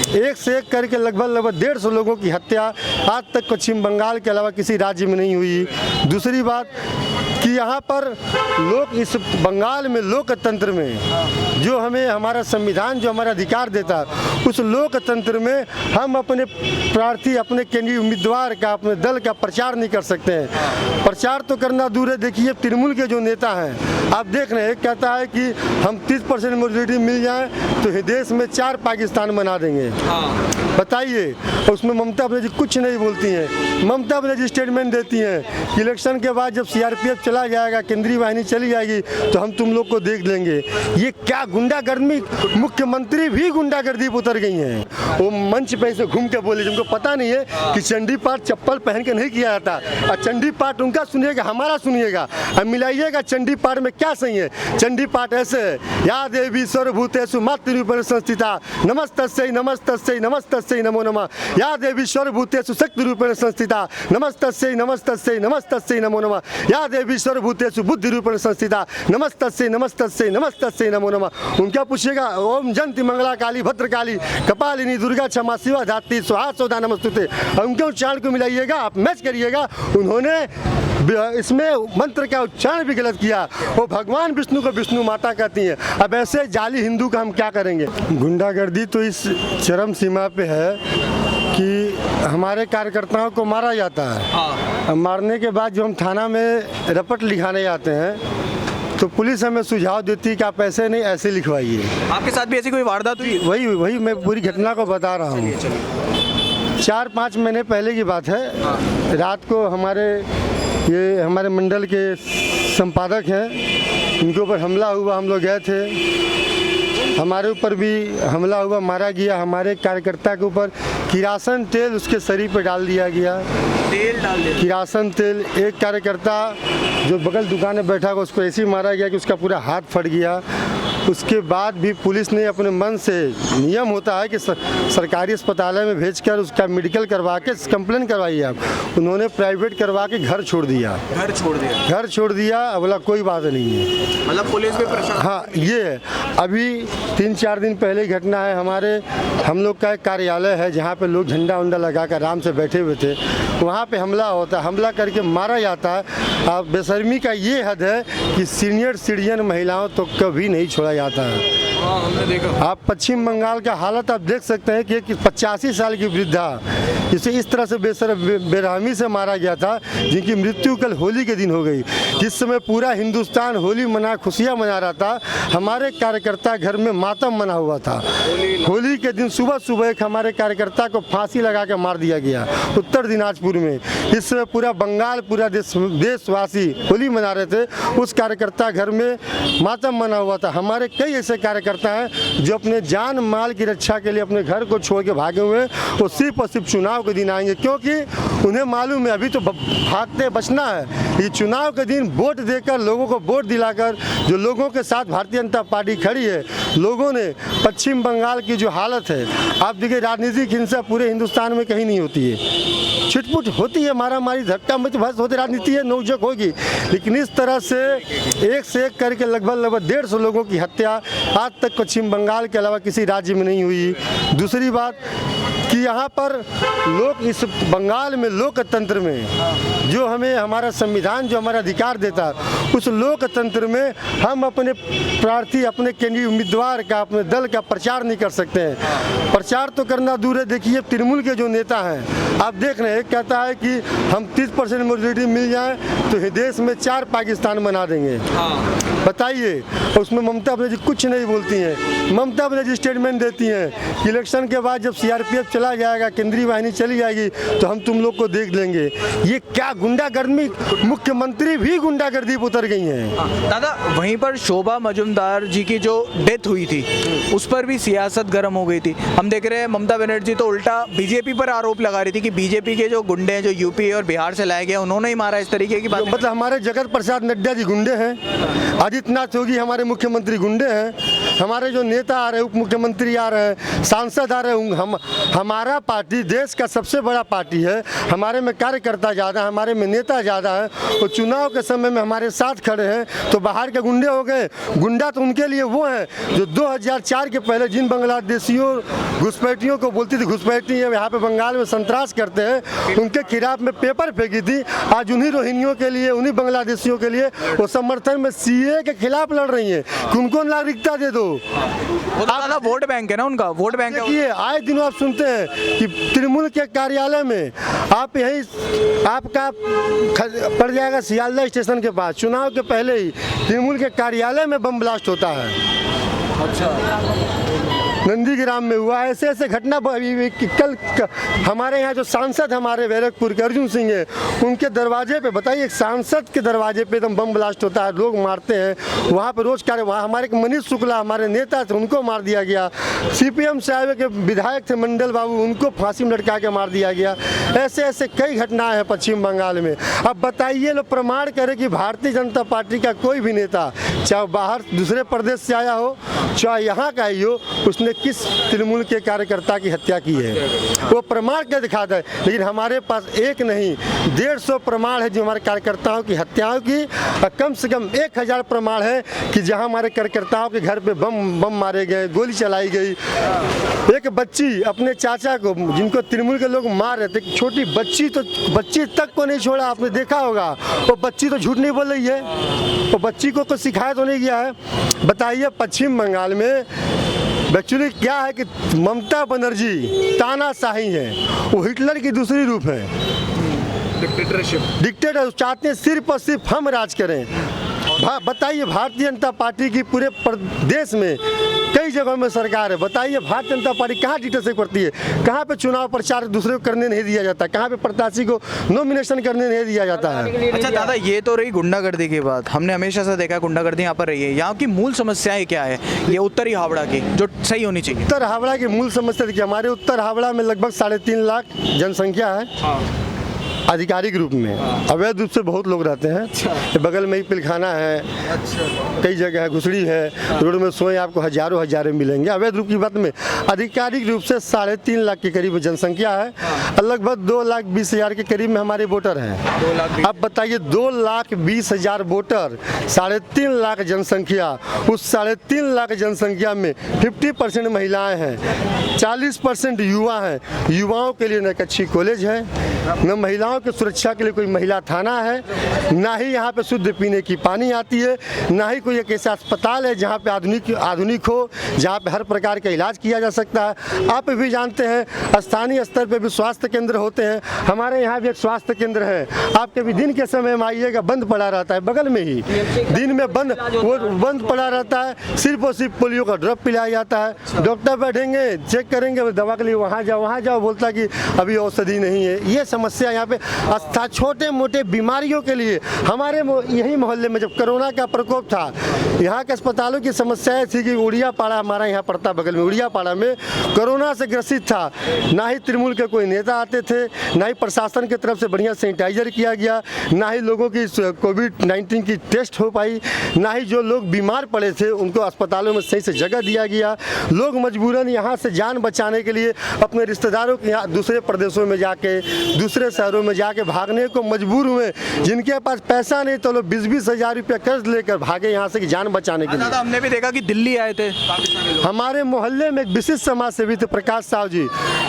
एक से एक करके लगभग 150 लोगों की हत्या आज तक पश्चिम बंगाल के अलावा किसी राज्य में नहीं हुई। दूसरी बात कि यहाँ पर लोग इस बंगाल में लोकतंत्र में जो हमें हमारा संविधान जो हमारा अधिकार देता है उस लोकतंत्र में हम अपने प्रार्थी अपने केंद्रीय उम्मीदवार का अपने दल का प्रचार नहीं कर सकते हैं। प्रचार तो करना दूर है। देखिए तृणमूल के जो नेता हैं आप देख रहे हैं, कहता है कि हम 30% मेजोरिटी मिल जाए तो देश में 4 पाकिस्तान बना देंगे। बताइए, उसमें ममता बनर्जी कुछ नहीं बोलती हैं। ममता बनर्जी स्टेटमेंट देती हैं कि इलेक्शन के बाद जब सीआरपीएफ चला जाएगा, केंद्रीय वाहिनी चली जाएगी तो हम तुम लोग को देख लेंगे। ये क्या गुंडागर्दी, मुख्यमंत्री भी गुंडागर्दी पर उतर गई हैं। वो मंच पे से घूम के बोले, जिनको पता नहीं है कि चंडी पाठ चप्पल पहन के नहीं किया जाता, और चंडी पाठ उनका सुनिएगा हमारा सुनिएगा, अब मिलाइएगा चंडी पाठ में क्या सही है। चंडी पाठ ऐसे है, या देवी सर्वभूतेषु मातृरूपेण संस्थिता नमस्तस्यै नमस्तस्यै नमस्तस्यै नमो नमः, या देवी सर्वभूतेषु शक्तिरूपेण संस्थिता नमस्तस्यै नमस्तस्यै नमस्तस्यै नमो नमः, या देवी सर्वभूतेषु बुद्धिरूपेण संस्थिता नमस्तस्यै नमस्तस्यै नमस्तस्यै नमो नमः। उनका पूछिएगा ओम जयंती मंगला काली भद्रकाली कपालिनी दुर्गा क्षमा शिवा धात्री स्वाहा सौदा नमस्तुते, उनके उच्चारण को मिलाइएगा, आप मैच करिएगा। उन्होंने इसमें मंत्र का उच्चारण भी गलत किया। वो भगवान विष्णु को विष्णु माता कहती हैं। अब ऐसे जाली हिंदू का हम क्या करेंगे। गुंडागर्दी तो इस चरम सीमा पे है कि हमारे कार्यकर्ताओं को मारा जाता है। मारने के बाद जो हम थाना में रिपोर्ट लिखाने जाते हैं तो पुलिस हमें सुझाव देती है कि आप ऐसे नहीं ऐसे लिखवाइए। आपके साथ भी ऐसी कोई वारदात हुई? वही मैं पूरी घटना को बता रहा हूँ। 4-5 महीने पहले की बात है। रात को हमारे मंडल के संपादक हैं, उनके ऊपर हमला हुआ। हम लोग गए थे, हमारे ऊपर भी हमला हुआ, मारा गया। हमारे कार्यकर्ता के ऊपर किरासन तेल उसके शरीर पर डाल दिया गया। तेल डाल दिया? किरासन तेल। एक कार्यकर्ता जो बगल दुकान में बैठा हुआ उसको ऐसे ही मारा गया कि उसका पूरा हाथ फट गया। उसके बाद भी पुलिस ने अपने मन से, नियम होता है कि सरकारी अस्पताल में भेजकर उसका मेडिकल करवा के कंप्लेन करवाइए आप, उन्होंने प्राइवेट करवा के घर छोड़ दिया। घर छोड़ दिया। बोला कोई बात नहीं है। मतलब पुलिस भी परेशान? हाँ, ये है। अभी 3-4 दिन पहले ही घटना है। हम लोग का एक कार्यालय है जहाँ पे लोग झंडा उंडा लगा कर आराम से बैठे हुए थे, वहाँ पे हमला होता है, हमला करके मारा जाता है। अब बेशर्मी का ये हद है कि सीनियर सिटीजन महिलाओं तो कभी नहीं छोड़ा जाता है। हमने देखा। आप पश्चिम बंगाल का हालत आप देख सकते हैं कि 85 साल की वृद्धा जिसे इस तरह से बेरहमी से मारा गया था, जिनकी मृत्यु कल होली के दिन हो गई, जिस समय पूरा हिंदुस्तान होली खुशियाँ मना रहा था, हमारे कार्यकर्ता घर में मातम मना हुआ था। होली के दिन सुबह एक हमारे कार्यकर्ता को फांसी लगा के मार दिया गया उत्तर दिनाजपुर में। इस समय पूरा बंगाल, पूरा देशवासी होली मना रहे थे, उस कार्यकर्ता घर में मातम मना हुआ था। हमारे कई ऐसे कार्यकर्ता हैं जो अपने जान माल की रक्षा के लिए अपने घर को छोड़ के भागे हुए हैं। वो सिर्फ और सिर्फ चुनाव के दिन आएंगे, क्योंकि उन्हें मालूम है अभी तो भागते बचना है। ये चुनाव के दिन वोट देकर, लोगों को वोट दिलाकर, जो लोगों के साथ भारतीय जनता पार्टी खड़ी है, लोगों ने पश्चिम बंगाल की जो हालत है, आप देखिए राजनीतिक हिंसा पूरे हिंदुस्तान में कहीं नहीं होती है। छिटपुट होती है, मारा मारी धक्का मुक्की बस होती, राजनीति है, नोकझोंक होगी, लेकिन इस तरह से एक करके लगभग 150 लोगों की हत्या आज तक पश्चिम बंगाल के अलावा किसी राज्य में नहीं हुई। दूसरी बात कि यहाँ पर लोग इस बंगाल में लोकतंत्र में जो हमें हमारा संविधान जो हमारा अधिकार देता है उस लोकतंत्र में हम अपने प्रार्थी अपने केंद्रीय उम्मीदवार का अपने दल का प्रचार नहीं कर सकते हैं। प्रचार तो करना दूर है। देखिए तृणमूल के जो नेता हैं आप देख रहे हैं, कहता है कि हम 30% मेजोरिटी मिल जाए तो देश में 4 पाकिस्तान बना देंगे। बताइए, उसमें ममता बनर्जी कुछ नहीं बोलती हैं। ममता बनर्जी स्टेटमेंट देती हैं कि इलेक्शन के बाद जब सीआरपीएफ चला जाएगा, केंद्रीय वाहिनी चली जाएगी तो हम तुम लोग को देख लेंगे। ये क्या गुंडागर्दी, मुख्यमंत्री भी गुंडागर्दी पर उतर गई हैं। दादा, वहीं पर शोभा मजुमदार जी की जो डेथ हुई थी उस पर भी सियासत गर्म हो गई थी। हम देख रहे हैं ममता बनर्जी तो उल्टा बीजेपी पर आरोप लगा रही थी कि बीजेपी के जो गुंडे हैं जो यूपी और बिहार से लाए गए उन्होंने ही मारा, इस तरीके की बात। मतलब हमारे जगत प्रसाद नड्डा जी गुंडे हैं, आदित्यनाथ योगी हमारे मुख्यमंत्री गुंडे हैं, हमारे जो नेता आ रहे हैं, उप मुख्यमंत्री आ रहे हैं, सांसद आ रहे हैं, हमारा पार्टी देश का सबसे बड़ा पार्टी है, हमारे में कार्यकर्ता ज़्यादा है, हमारे में नेता ज़्यादा है, और चुनाव के समय में हमारे साथ खड़े हैं। तो बाहर के गुंडे हो गए, गुंडा तो उनके लिए वो हैं जो 2004 के पहले जिन बांग्लादेशियों घुसपैठियों को बोलती थी घुसपैठी है, यहाँ पे बंगाल में संतरास करते हैं, उनके खिलाफ में पेपर फेंकी थी। आज उन्हीं रोहिंग्यों के लिए, उन्हीं बांग्लादेशियों के लिए वो समर्थन में सीए के खिलाफ लड़ रही हैं कि उनको नागरिकता दे दो। वो तो ज़्यादा वोट बैंक है ना उनका, वोट बैंक है। देखिए आए दिनों आप सुनते हैं कि तृणमूल के कार्यालय में आप यही आपका पड़ जाएगा सियालदह स्टेशन के पास, चुनाव के पहले ही तृणमूल के कार्यालय में बम ब्लास्ट होता है। अच्छा, नंदीग्राम में हुआ। ऐसे ऐसे घटना कल हमारे यहाँ जो सांसद हमारे बैरकपुर के अर्जुन सिंह है, उनके दरवाजे पे बताइए, एक सांसद के दरवाजे पे एकदम बम ब्लास्ट होता है, लोग मारते हैं वहाँ पे रोज कार्य। वहाँ हमारे मनीष शुक्ला हमारे नेता थे, उनको मार दिया गया। CPM से आए के विधायक थे मंडल बाबू, उनको फांसी में लटका के मार दिया गया। ऐसे ऐसे कई घटनाएं हैं पश्चिम बंगाल में। अब बताइए लोग प्रमाण करें कि भारतीय जनता पार्टी का कोई भी नेता, चाहे बाहर दूसरे प्रदेश से आया हो, चाहे यहाँ का ही हो, उसने किस तृणमूल के कार्यकर्ता की हत्या की है, वो प्रमाण क्या दिखाता है। लेकिन हमारे पास एक नहीं 150 प्रमाण है जो हमारे कार्यकर्ताओं की हत्याओं की, और कम से कम 1000 प्रमाण है कि जहां हमारे कार्यकर्ताओं के घर पे बम मारे गए, गोली चलाई गई। एक बच्ची अपने चाचा को, जिनको तृणमूल के लोग मार रहे थे, छोटी बच्ची, तो बच्ची तक को नहीं छोड़ा, आपने देखा होगा। वो बच्ची तो झूठ नहीं बोल रही है, वो बच्ची को तो सिखाया तो नहीं गया है। बताइए पश्चिम बंगाल में एक्चुअली क्या है कि ममता बनर्जी तानाशाही है, वो हिटलर की दूसरी रूप है, डिक्टेटर चाहते हैं सिर्फ और सिर्फ हम राज करें। बताइए भारतीय जनता पार्टी की पूरे प्रदेश में कई जगहों में सरकार है, बताइए भारतीय जनता पार्टी कहाँ डिक्टेटरशिप करती है, कहाँ पे चुनाव प्रचार दूसरे को करने नहीं दिया जाता, कहाँ पे प्रत्याशी को नॉमिनेशन करने नहीं दिया जाता है। अच्छा दादा, ये तो रही गुंडागर्दी की बात, हमने हमेशा से देखा गुंडागर्दी यहाँ पर रही है। यहाँ की मूल समस्याएं क्या है, ये उत्तरी हावड़ा की जो सही होनी चाहिए? उत्तर हावड़ा की मूल समस्या देखिए, हमारे उत्तर हावड़ा में लगभग 3.5 लाख जनसंख्या है। आधिकारिक रूप में अवैध रूप से बहुत लोग रहते हैं। बगल में ही पिलखाना है, कई जगह है, घुसड़ी है, रोड में सोए आपको हजारों मिलेंगे। अवैध रूप की बात में आधिकारिक रूप से 3.5 लाख के करीब जनसंख्या है, और लगभग 2,20,000 के करीब में हमारे वोटर हैं। अब बताइए 2,20,000 वोटर, 3.5 लाख जनसंख्या, उस 3.5 लाख जनसंख्या में 50% महिलाएं हैं, 40% युवा हैं। युवाओं के लिए न एक अच्छी कॉलेज है, न महिलाओं की सुरक्षा के लिए कोई महिला थाना है, ना ही यहाँ पे शुद्ध पीने की पानी आती है, ना ही कोई एक ऐसा अस्पताल है जहाँ पे आधुनिक हो, जहाँ पे हर प्रकार का इलाज किया जा सकता है। आप भी जानते हैं स्थानीय स्तर पे भी स्वास्थ्य केंद्र होते हैं, हमारे यहाँ भी एक स्वास्थ्य केंद्र है। आप कभी दिन के समय में आइएगा, बंद पड़ा रहता है, बगल में ही दिन में बंद पड़ा रहता है, सिर्फ और सिर्फ पोलियो का ड्रॉप पिलाया जाता है। डॉक्टर बैठेंगे, चेक करेंगे, दवा के लिए वहाँ जाओ, बोलता कि अभी औषधि नहीं है। ये समस्या यहाँ पे छोटे मोटे बीमारियों के लिए हमारे यही मोहल्ले में जब कोरोना का प्रकोप था, यहाँ के अस्पतालों की समस्याएं थी कि उड़िया पाड़ा हमारा यहाँ पड़ता बगल में, उड़िया पाड़ा में कोरोना से ग्रसित था। ना ही तृणमूल के कोई नेता आते थे, ना ही प्रशासन की तरफ से बढ़िया सैनिटाइजर किया गया, ना ही लोगों की कोविड-19 की टेस्ट हो पाई, ना ही जो लोग बीमार पड़े थे उनको अस्पतालों में सही से जगह दिया गया। लोग मजबूरन यहाँ से जान बचाने के लिए अपने रिश्तेदारों के यहाँ दूसरे प्रदेशों में जाके, दूसरे शहरों में जाके भागने को मजबूर हुए। जिनके पास पैसा नहीं तो लोग 20-20 हज़ार रुपया कर्ज लेकर भागे यहाँ से जान बचाने के लिए। हमने भी देखा कि दिल्ली आए थे हमारे मोहल्ले में एक विशिष्ट समाज सेवी थे प्रकाश साहू जी,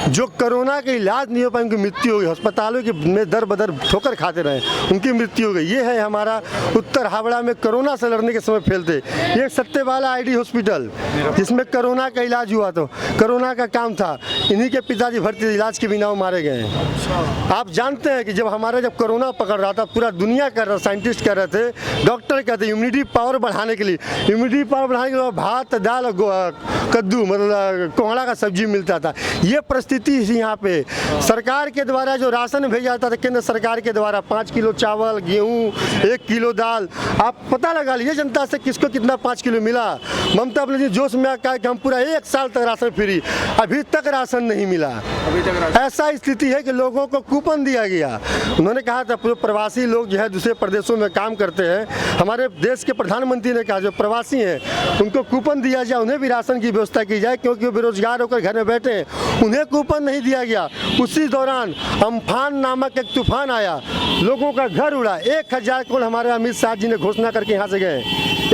जो कोरोना के इलाज नहीं हो पाए, उनकी मृत्यु हो गई, अस्पतालों के में दर बदर ठोकर खाते रहे, उनकी मृत्यु हो गई। ये है हमारा उत्तर हावड़ा में कोरोना से लड़ने के समय फैलते ये सत्तेवाला ID हॉस्पिटल, जिसमें कोरोना का इलाज हुआ, तो कोरोना का काम था, इन्हीं के पिताजी भर्ती इलाज के बिना वो मारे गए हैं। आप जानते हैं कि जब कोरोना पकड़ रहा था, पूरा दुनिया कर रहा, साइंटिस्ट कह रहे थे, डॉक्टर कहते हैं इम्यूनिटी पावर बढ़ाने के लिए, भात दाल कद्दू मतलब कोहड़ा का सब्जी मिलता था। ये परिस्थिति यहाँ पे सरकार के द्वारा जो राशन भेजा जाता था, केंद्र सरकार के द्वारा 5 किलो चावल, गेहूँ, 1 किलो दाल, आप पता लगा लीजिए जनता से किसको कितना 5 किलो मिला। ममता बनर्जी जोश में कहा कि हम पूरा 1 साल तक राशन फ्री, अभी तक राशन नहीं मिला। ऐसा स्थिति है कि लोगों को कूपन दिया गया, गया। उन्होंने कहा था जो प्रवासी लोग जो है दूसरे प्रदेशों में काम करते हैं, हमारे देश के प्रधानमंत्री ने कहा जो प्रवासी हैं उनको कूपन दिया जाए, उन्हें भी राशन की व्यवस्था की जाए, क्योंकि वो बेरोजगार होकर घर में बैठे हैं, उन्हें कूपन नहीं दिया गया। उसी दौरान अम्फान नामक एक तूफान आया, लोगों का घर उड़ा। 1000 करोड़ हमारे अमित शाह जी ने घोषणा करके यहाँ से गए।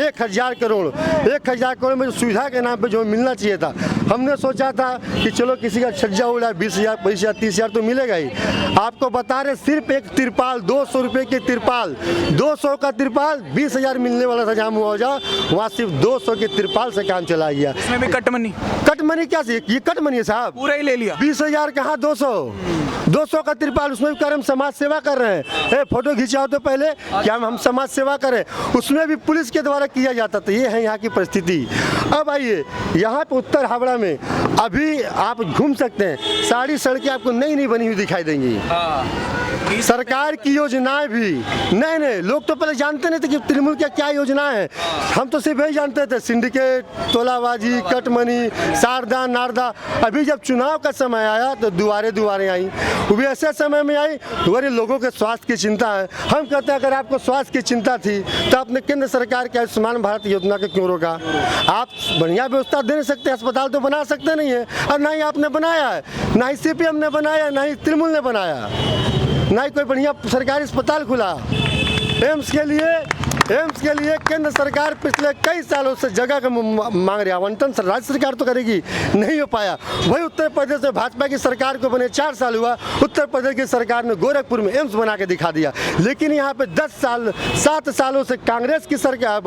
1000 करोड़, 1000 करोड़ में जो सुविधा के नाम पे जो मिलना चाहिए था, हमने सोचा था कि चलो किसी का छज्जा उड़ा 20,000, 25,000, 30,000 तो मिलेगा ही। आपको बता रहे सिर्फ एक तिरपाल 200 रुपये की तिरपाल, 200 का तिरपाल 20,000 मिलने वाला था जहाँ मुआवजा, वहाँ सिर्फ 200 के तिरपाल से काम चला गया। इसमें भी कटमनी क्या ये कटमनी है साहब, पूरा ही ले लिया। 20,000 कहाँ 200 का तिरपाल, उसमें भी कर हम समाज सेवा कर रहे हैं। फोटो खिंचाओ तो पहले क्या हम समाज सेवा करें, उसमें भी पुलिस के द्वारा किया जाता था। ये है यहाँ की परिस्थिति। अब आइए यहाँ पे उत्तर हावड़ा में अभी आप घूम सकते हैं, सारी सड़कें आपको नई नई बनी हुई दिखाई देंगी। सरकार की योजनाएं भी नए नए, लोग तो पहले जानते नहीं थे कि तृणमूल की क्या योजनाएं हैं। हम तो सिर्फ यही जानते थे सिंडिकेट, तोलाबाजी, कटमनी, शारदा, नारदा। अभी जब चुनाव का समय आया तो दुआरे आई, वो भी ऐसे समय में आई दुआरे लोगों के स्वास्थ्य की चिंता है। हम कहते हैं अगर आपको स्वास्थ्य की चिंता थी तो आपने केंद्र सरकार के आयुष्मान भारत योजना को क्यों रोका? आप बढ़िया व्यवस्था दे नहीं सकते, अस्पताल तो बना सकते नहीं है, और ना ही आपने बनाया है, ना ही CPM ने बनाया, ना ही तृणमूल ने बनाया, ना ही कोई बढ़िया सरकारी अस्पताल खुला। एम्स के लिए केंद्र सरकार पिछले कई सालों से जगह का मांग रही है, आवंटन राज्य सरकार तो करेगी, नहीं हो पाया। वही उत्तर प्रदेश में भाजपा की सरकार को बने 4 साल हुआ, उत्तर प्रदेश की सरकार ने गोरखपुर में एम्स बना के दिखा दिया। लेकिन यहाँ पे 7 सालों से कांग्रेस की सरकार,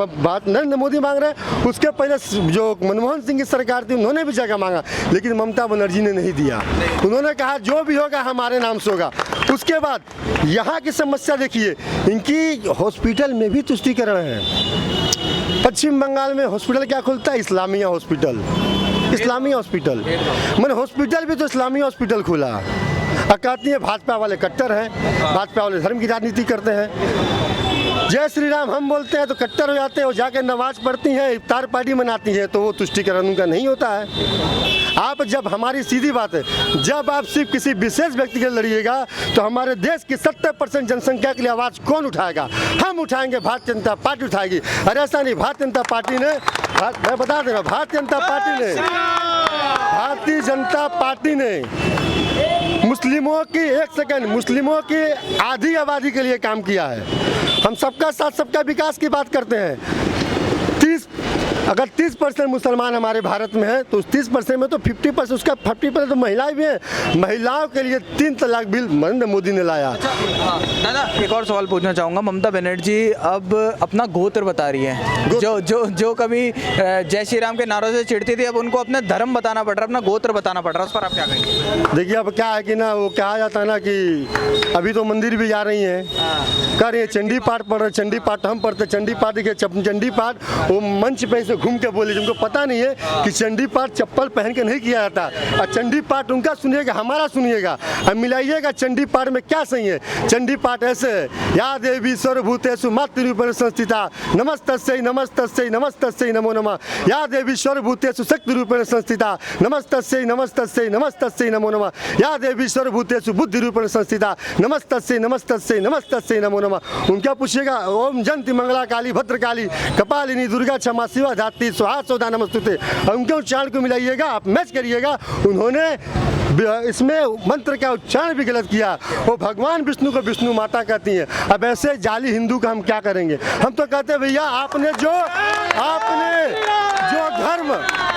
नरेंद्र मोदी मांग रहे हैं, उसके पहले जो मनमोहन सिंह की सरकार थी उन्होंने भी जगह मांगा, लेकिन ममता बनर्जी ने नहीं दिया। उन्होंने कहा जो भी होगा हमारे नाम से होगा। उसके बाद यहाँ की समस्या देखिए, इनकी हॉस्पिटल में भी तुष्टीकरण है। पश्चिम बंगाल में हॉस्पिटल क्या खुलता है? इस्लामिया हॉस्पिटल मैंने हॉस्पिटल भी तो इस्लामिया हॉस्पिटल खुला। और कहती है भाजपा वाले कट्टर हैं, भाजपा वाले धर्म की राजनीति करते हैं। जय श्री राम हम बोलते हैं तो कट्टर हो जाते हैं, वो जाके नमाज पढ़ती हैं, इफ्तार पार्टी मनाती हैं, तो वो तुष्टीकरण उनका नहीं होता है। आप जब हमारी सीधी बात है, जब आप सिर्फ किसी विशेष व्यक्ति के लिए लड़िएगा तो हमारे देश की 70% जनसंख्या के लिए आवाज़ कौन उठाएगा? हम उठाएंगे, भारतीय जनता पार्टी उठाएगी। अरे ऐसा नहीं, भारतीय जनता पार्टी ने, मैं बता दे रहा हूँ, भारतीय जनता पार्टी ने मुस्लिमों की आधी आबादी के लिए काम किया है। हम सबका साथ सबका विकास की बात करते हैं। अगर 30% मुसलमान हमारे भारत में है तो उस 30% में तो 50%, उसका 50% तो महिलाएं भी हैं। महिलाओं के लिए 3 तलाक बिल नरेंद्र मोदी ने लाया। दादा एक और सवाल पूछना चाहूँगा। ममता बनर्जी अब अपना गोत्र बता रही है, जो कभी जय श्री राम के नारों से चिढ़ती थी, अब उनको अपना धर्म बताना पड़ रहा है, अपना गोत्र बताना पड़ रहा है। उस पर आप क्या कहेंगे? देखिए अब क्या है कि ना, वो कहा जाता है ना कि अभी तो मंदिर भी जा रही हैं, कर रही है, चंडी पाठ पढ़ रहे, चंडी पाठ हम पढ़ते, चंडी पाठ देखिए, चंडी पाठ वो मंच पे से घूम के बोले, जिनको पता नहीं है कि चंडी पाठ चप्पल पहन के नहीं किया जाता। और चंडी पाठ उनका सुनिएगा, हमारा सुनिएगा, अब मिलाइएगा चंडी पाठ में क्या सही है। चंडी पाठ ऐसे है, या देवी सर्वभूतेषु मातृरूपेण संस्थिता नमस्तस्यै नमस्तस्यै नमस्तस्यै नमो नमः, या देवी सर्वभूतेषु शक्तिरूपेण संस्थिता नमस्तस्यै नमस्तस्यै नमस्तस्यै नमो नमः, या देवी सर्वभूतेषु बुद्धिरूपेण संस्थिता नमस्तस्यै नमस्तस्यै नमस्तस्यै नमो नमः। उनका पूछिएगा, ओम जयंती मंगला काली भद्रकाली कपालिनी दुर्गा क्षमा शिवा धात्री स्वाहा सौदा नमस्तुते, उनके उच्चारण को मिलाइएगा, आप मैच करिएगा। उन्होंने इसमें मंत्र का उच्चारण भी गलत किया। वो भगवान विष्णु को विष्णु माता कहती हैं। अब ऐसे जाली हिंदू का हम क्या करेंगे? हम तो कहते हैं भैया आपने जो धर्म,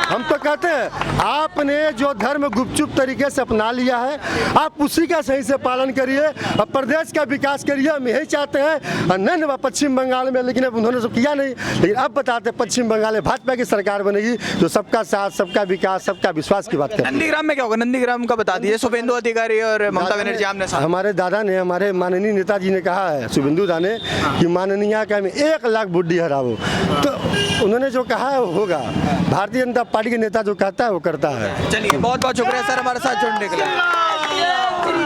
हम तो कहते हैं आपने जो धर्म गुपचुप तरीके से अपना लिया है, आप उसी का सही से पालन करिए और प्रदेश का विकास करिए। हम यही चाहते हैं। नहीं पश्चिम बंगाल में, लेकिन अब उन्होंने तो किया नहीं, लेकिन अब बताते पश्चिम बंगाल में भाजपा की सरकार बनेगी जो सबका साथ, सबका विकास, सबका विश्वास की बात करें। नंदीग्राम में क्या होगा? नंदीग्राम का बता दीजिए। शुभेंदु अधिकारी और ममता बनर्जी आमने सामने। हमारे दादा ने, हमारे माननीय नेताजी ने कहा है, शुभेंदु दा ने, कि माननीय का में 1 लाख बुड्ढी हराओ, तो उन्होंने जो कहा है वो होगा। भारतीय जनता पार्टी के नेता जो कहता है वो करता है। चलिए बहुत बहुत शुक्रिया सर हमारे साथ जुड़ने के लिए।